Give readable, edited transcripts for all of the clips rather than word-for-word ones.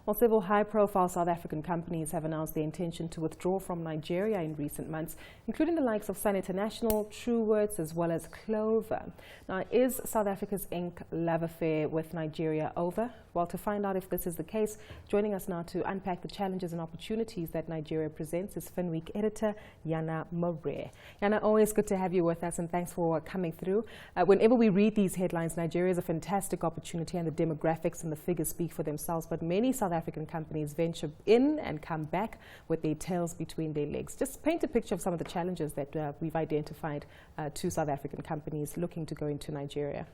Well, several high-profile South African companies have announced their intention to withdraw from Nigeria in recent months, including the likes of S.A International, Truworths, as well as Clover. Now, is South Africa's Inc. love affair with Nigeria over? Well, to find out if this is the case, joining us now to unpack the challenges and opportunities that Nigeria presents is Finweek Editor Jana Marais. Jana, always good to have you with us, and thanks for coming through. Whenever we read these headlines, Nigeria is a fantastic opportunity, and the demographics and the figures speak for themselves, but many South African companies venture in and come back with their tails between their legs. Just paint a picture of some of the challenges that we've identified to South African companies looking to go into Nigeria.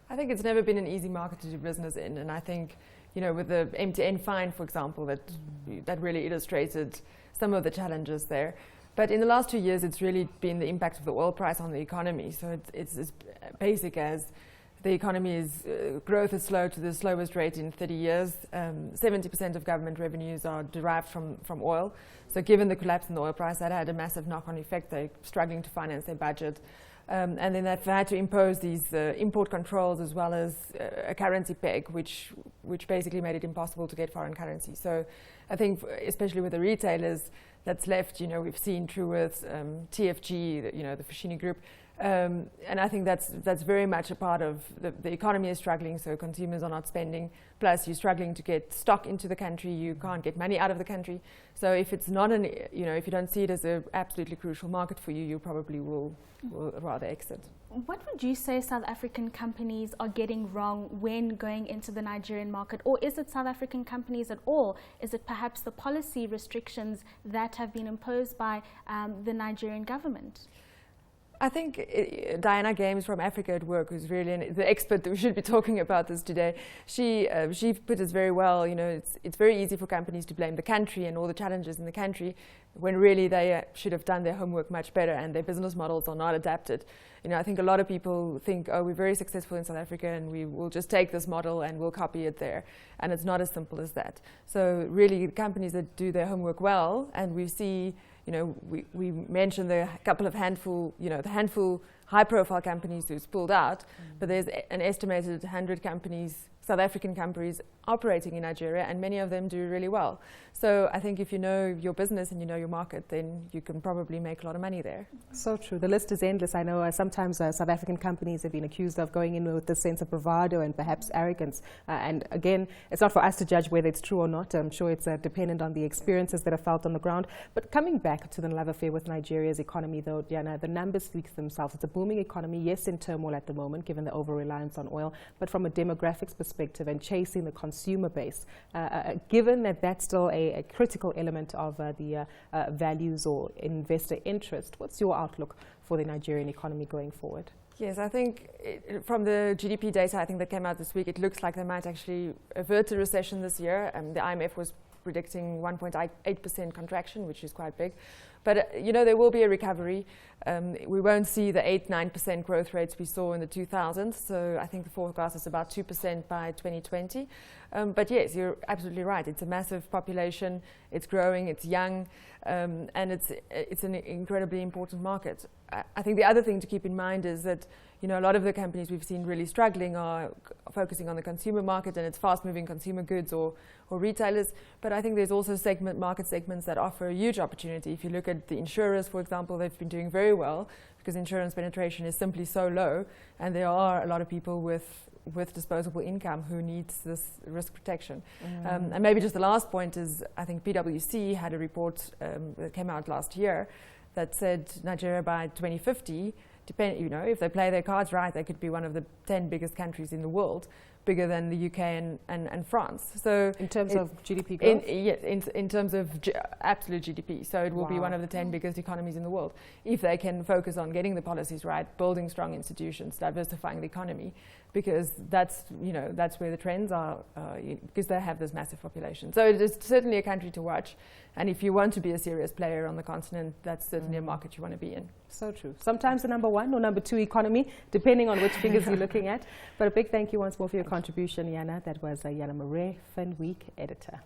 I think it's never been an easy market to do business in, and I think, you know, with the M2N fine, for example, that really illustrated some of the challenges there. But in the last 2 years, it's really been the impact of the oil price on the economy. So it's as basic as the economy's growth is slow to the slowest rate in 30 years. 70% of government revenues are derived from oil. So given the collapse in the oil price, that had a massive knock-on effect. They're struggling to finance their budget. And then they've had to impose these import controls as well as a currency peg, which basically made it impossible to get foreign currency. So I think, especially with the retailers that's left, you know, we've seen Truworths, TFG, you know, the Foschini Group, and I think that's very much a part of the economy is struggling, so consumers are not spending. Plus, you're struggling to get stock into the country. You can't get money out of the country. So if it's not if you don't see it as an absolutely crucial market for you, you probably will rather exit. What would you say South African companies are getting wrong when going into the Nigerian market? Or is it South African companies at all? Is it perhaps the policy restrictions that have been imposed by the Nigerian government? I think Diana Games from Africa at Work, who's really the expert that we should be talking about this today, she put it very well. You know, it's very easy for companies to blame the country and all the challenges in the country, when really they should have done their homework much better, and their business models are not adapted. You know, I think a lot of people think, oh, we're very successful in South Africa and we will just take this model and we'll copy it there. And it's not as simple as that. So really, companies that do their homework well, and we see, you know, we mentioned the handful high-profile companies who's pulled out, but there's an estimated 100 companies, South African companies, operating in Nigeria, and many of them do really well. So I think if you know your business and you know your market, then you can probably make a lot of money there. So true. The list is endless. I know sometimes South African companies have been accused of going in with a sense of bravado and perhaps arrogance. And again, it's not for us to judge whether it's true or not. I'm sure it's dependent on the experiences that are felt on the ground. But coming back to the love affair with Nigeria's economy, though, Diana, the numbers speak for themselves. It's a booming economy, yes, in turmoil at the moment, given the over-reliance on oil, but from a demographics perspective and chasing the consumer base, given that that's still a critical element of the values or investor interest, what's your outlook for the Nigerian economy going forward? Yes, I think from the GDP data, I think that came out this week, it looks like they might actually avert a recession this year. The IMF was predicting 1.8% contraction, which is quite big. But, you know, there will be a recovery. We won't see the 8-9% growth rates we saw in the 2000s. So I think the forecast is about 2% by 2020. But yes, you're absolutely right. It's a massive population. It's growing. It's young. And it's an incredibly important market. I think the other thing to keep in mind is that, you know, a lot of the companies we've seen really struggling are focusing on the consumer market and its fast-moving consumer goods or retailers. But I think there's also market segments that offer a huge opportunity. If you look at the insurers, for example, they've been doing very well because insurance penetration is simply so low, and there are a lot of people with disposable income who needs this risk protection. And maybe just the last point is, I think PwC had a report that came out last year that said Nigeria by 2050, you know, if they play their cards right, they could be one of the 10 biggest countries in the world, bigger than the UK and France. So in terms of GDP growth? In terms of absolute GDP. So it will be one of the 10 biggest economies in the world if they can focus on getting the policies right, building strong institutions, diversifying the economy, because that's where the trends are, because they have this massive population. So it is certainly a country to watch. And if you want to be a serious player on the continent, that's certainly a market you want to be in. So true. Sometimes the number 1 or number 2 economy, depending on which figures you're looking at. But a big thank you once more for your contribution, Jana. That was Jana Marais, Finweek Editor.